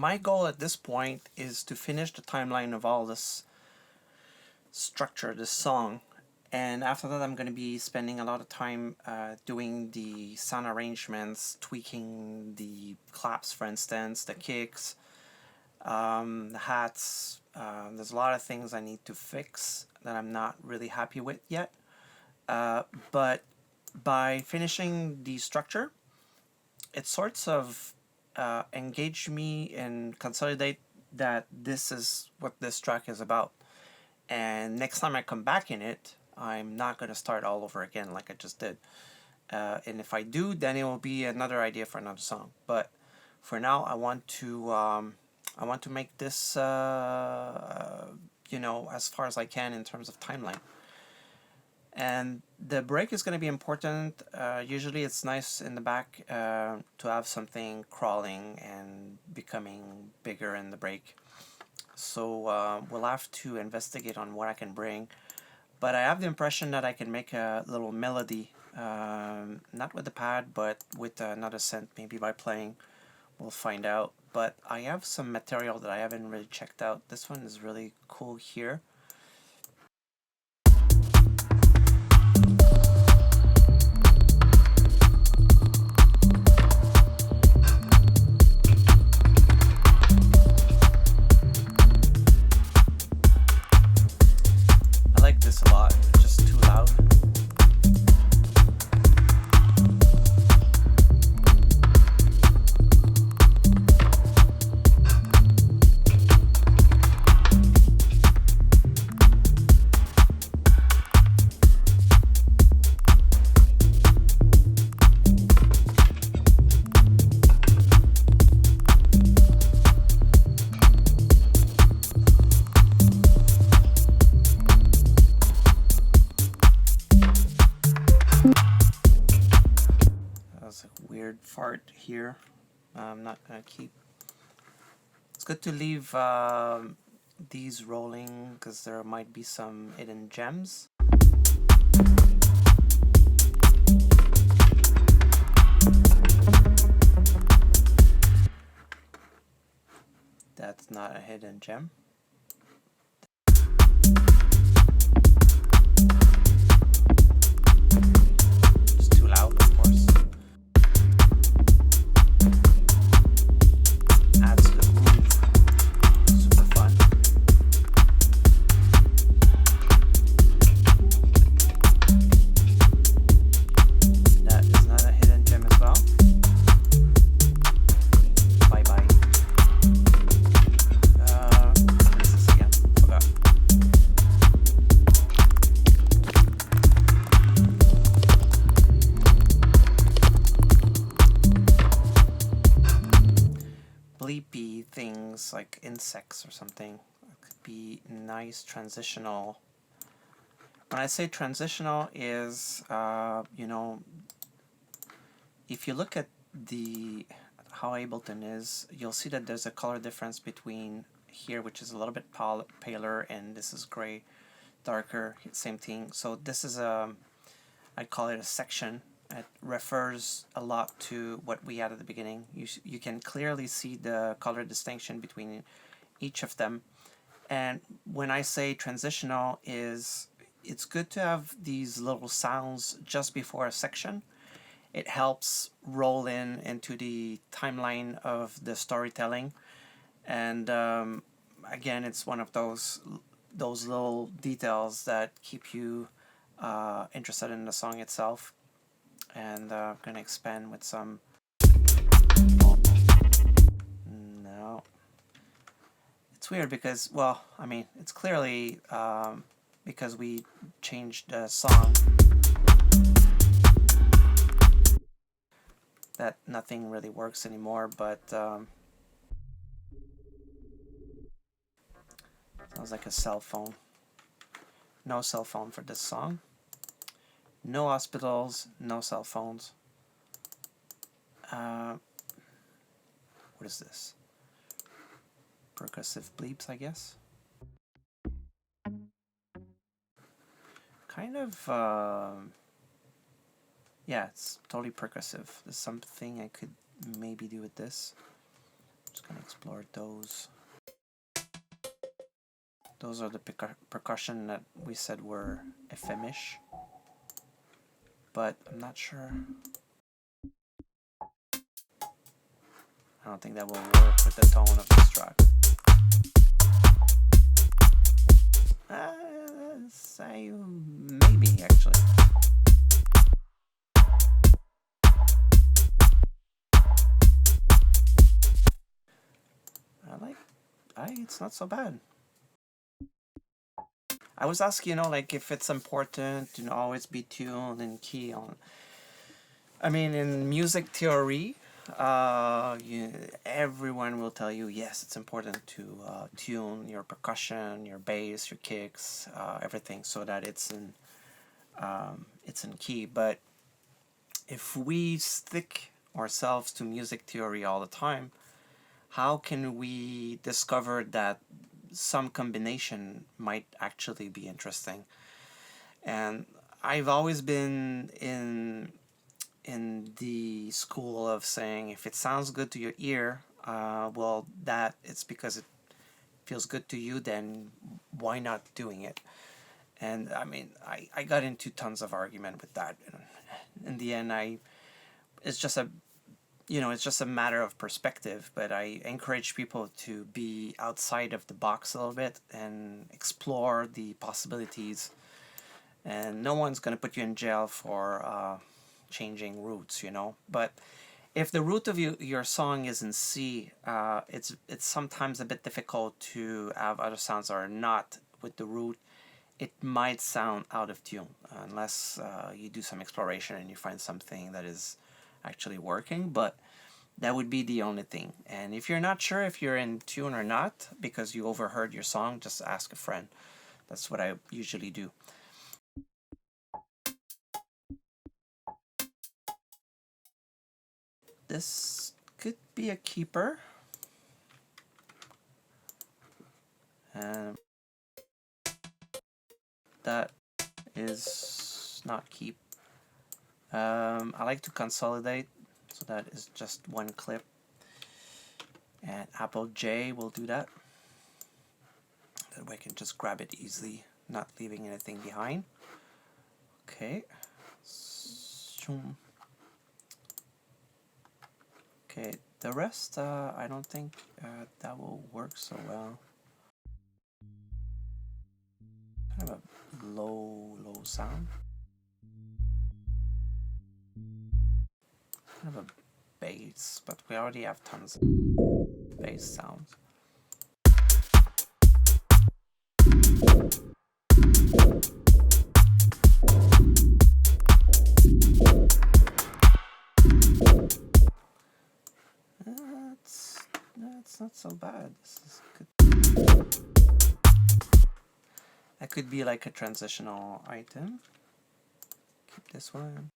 my goal at this point is to finish the timeline of all this structure, this song. And after that, I'm going to be spending a lot of time doing the sound arrangements, tweaking the claps, for instance, the kicks, the hats. There's a lot of things I need to fix that I'm not really happy with yet. But by finishing the structure, it sorts of engaged me and consolidate that this is what this track is about. And next time I come back in it, I'm not going to start all over again like I just did. And if I do, then it will be another idea for another song. But for now, I want to make this you know, as far as I can in terms of timeline. And the break is going to be important. Usually it's nice in the back to have something crawling and becoming bigger in the break. So we'll have to investigate on what I can bring. But I have the impression that I can make a little melody, not with the pad, but with another synth, maybe by playing. We'll find out. But I have some material that I haven't really checked out. This one is really cool here. I like this a lot. It's just too loud. Weird fart here. I'm not gonna keep. It's good to leave these rolling because there might be some hidden gems. That's not a hidden gem. It's too loud, of course. Adds to the groove. Super fun. That is not a hidden gem as well. Bye bye. What is this again? Forgot. Bleepy things like insects or something. It could be nice transitional. When I say transitional is, you know, if you look at how Ableton is, you'll see that there's a color difference between here, which is a little bit paler, and this is gray, darker, same thing. So this is I call it a section. It refers a lot to what we had at the beginning. You can clearly see the color distinction between each of them. And when I say transitional, it's good to have these little sounds just before a section. It helps roll into the timeline of the storytelling. And again, it's one of those little details that keep you interested in the song itself. And I'm going to expand with some. No. It's weird because, well, I mean, it's clearly because we changed the song that nothing really works anymore, but sounds like a cell phone. No cell phone for this song. No hospitals, no cell phones. What is this? Percussive bleeps, I guess. Kind of, yeah, it's totally percussive. There's something I could maybe do with this. Just gonna explore those. Those are the percussion that we said were FM-ish, but I'm not sure. I don't think that will work with the tone of this track. Maybe actually. It's not so bad. I was asking, like if it's important to always be tuned and key on. I mean, in music theory, everyone will tell you, yes, it's important to tune your percussion, your bass, your kicks, everything, so that it's in key. But if we stick ourselves to music theory all the time, how can we discover that some combination might actually be interesting? And I've always been in the school of saying, if it sounds good to your ear, well, that it's because it feels good to you, then why not doing it? And I mean, I got into tons of argument with that. In the end, it's just a matter of perspective, but I encourage people to be outside of the box a little bit and explore the possibilities. And no one's going to put you in jail for changing roots, But if the root of your song is in C, it's sometimes a bit difficult to have other sounds that are not with the root. It might sound out of tune unless you do some exploration and you find something that is actually working, but that would be the only thing. And if you're not sure if you're in tune or not because you overheard your song, just ask a friend. That's what I usually do. This could be a keeper. That is not keep. I like to consolidate, so that is just one clip. And Apple J will do that. That way I can just grab it easily, not leaving anything behind. Okay. Okay, the rest, I don't think that will work so well. Kind of a low sound. Kind of a bass, but we already have tons of bass sounds. That's not so bad. This is good. That could be like a transitional item. Keep this one.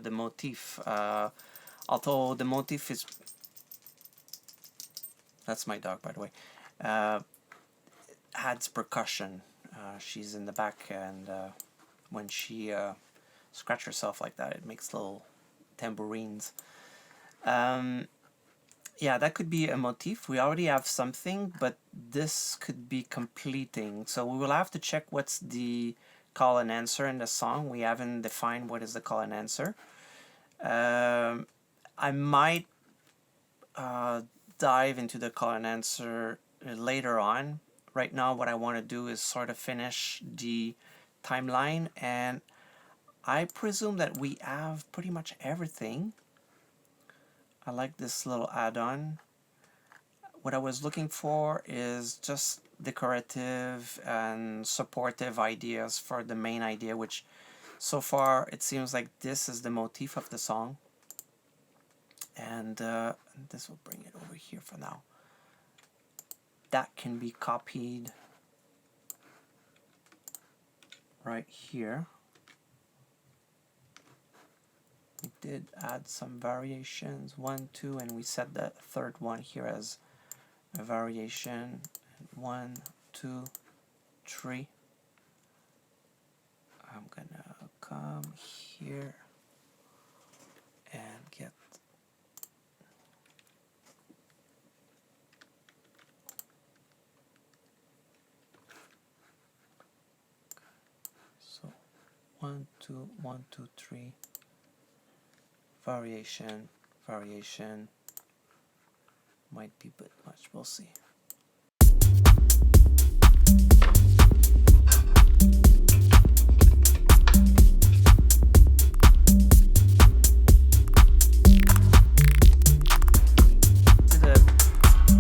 The motif, although the motif is, that's my dog, by the way, adds percussion. She's in the back, and when she scratches herself like that, it makes little tambourines. Yeah, that could be a motif. We already have something, but this could be completing. So we will have to check what's the call and answer in the song. We haven't defined what is the call and answer. I might dive into the call and answer later on. Right now, what I want to do is sort of finish the timeline, and I presume that we have pretty much everything. I like this little add-on. What I was looking for is just decorative and supportive ideas for the main idea, which so far it seems like this is the motif of the song. And this will bring it over here for now. That can be copied right here. did add some variations, 1, 2, and we set the third one here as a variation. 1, 2, 3. I'm gonna come here and get so 1, 2, 1, 2, 3. Variation, variation. Might be a bit much, we'll see.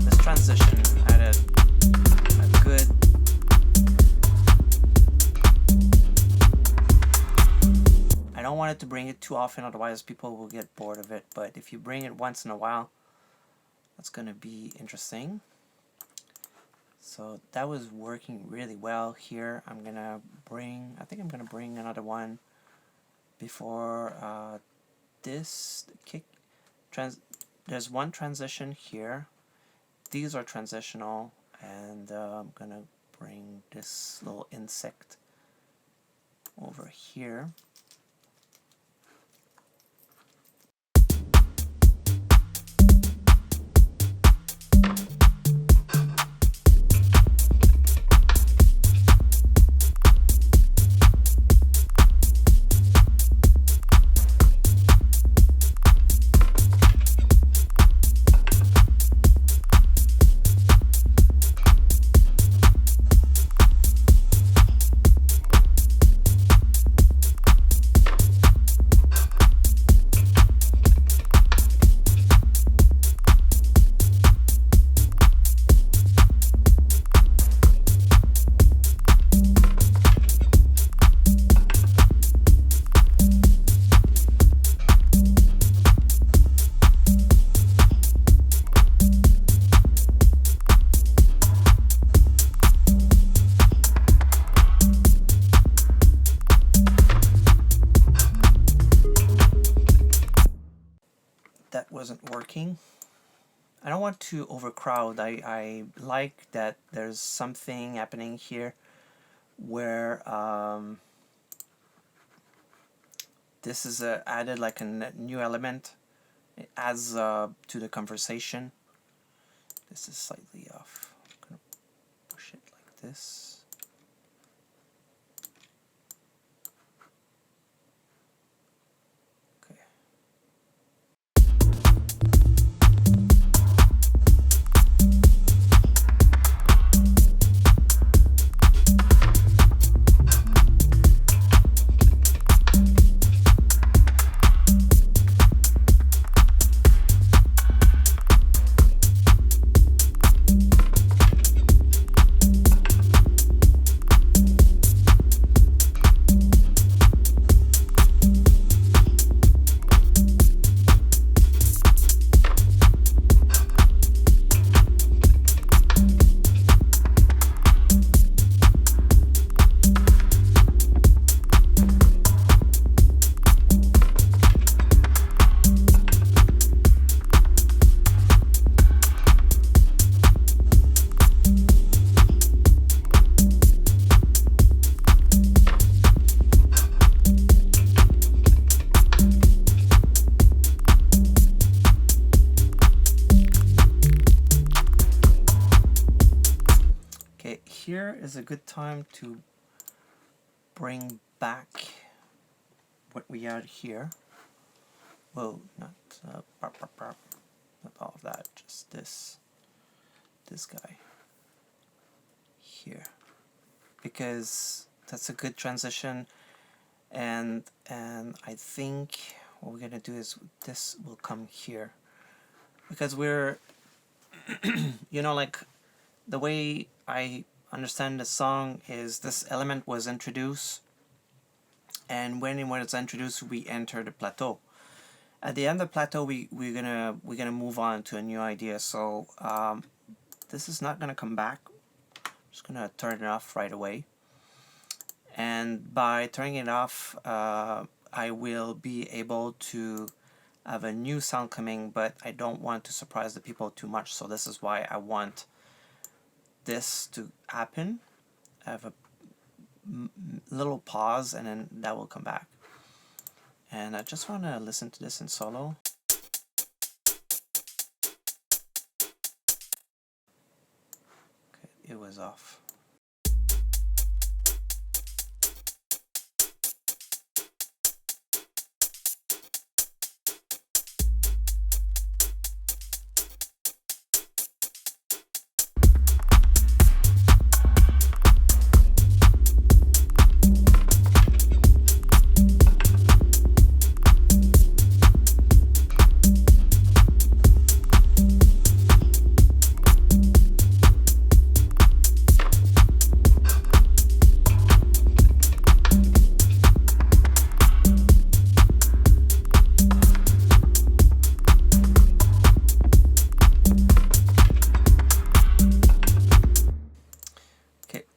This transition added a good I don't want it to bring it too often, otherwise people will get bored of it, but if you bring it once in a while, that's gonna be interesting. So that was working really well here. I think I'm gonna bring another one before this kick. There's one transition here. These are transitional, and I'm gonna bring this little insect over here. That wasn't working. I don't want to overcrowd. I like that there's something happening here where this is added like a new element. It adds to the conversation. This is slightly off. I'm gonna push it like this. Here is a good time to bring back what we had here. Well, not all of that, just this guy here, because that's a good transition, and I think what we're gonna do is this will come here, because we're you know, like the way I understand the song is this element was introduced, and when it was introduced we enter the plateau. At the end of the plateau we're gonna move on to a new idea. So this is not gonna come back. I'm just gonna turn it off right away, and by turning it off I will be able to have a new sound coming, but I don't want to surprise the people too much, so this is why I want this to happen. I have a little pause and then that will come back. And I just want to listen to this in solo. Okay, it was off.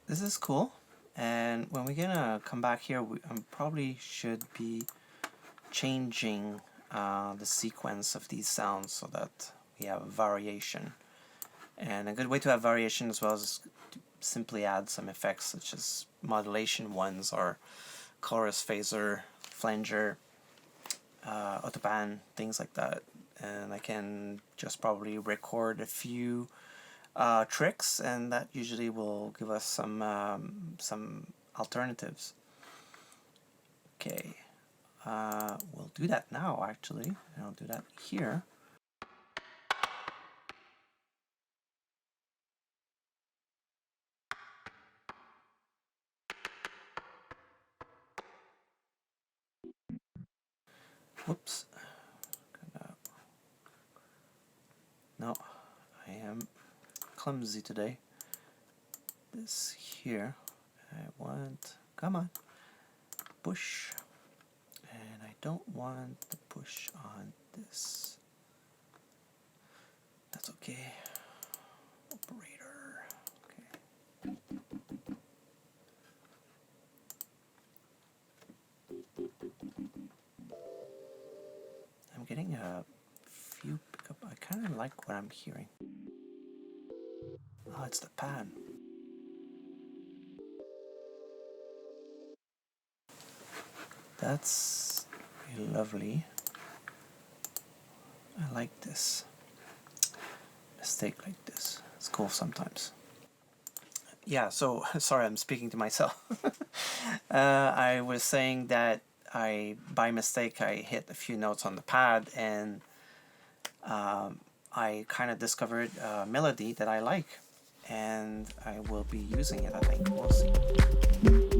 This is cool, and when we're gonna come back here, we probably should be changing the sequence of these sounds so that we have variation. And a good way to have variation as well is to simply add some effects such as modulation ones or chorus phaser, flanger, autobahn, things like that. And I can just probably record a few tricks, and that usually will give us some alternatives. Okay, we'll do that now actually, and I'll do that here. Whoops. No, I am clumsy today. This here, I want, come on, push, and I don't want the push on this. That's okay. Operator. Okay. I'm getting a few pickup. I kind of like what I'm hearing. Oh, it's the pan. That's lovely. I like this. Mistake like this. It's cool sometimes. Yeah, so sorry, I'm speaking to myself. I was saying that by mistake, I hit a few notes on the pad, and I kind of discovered a melody that I like, and I will be using it, I think. We'll see.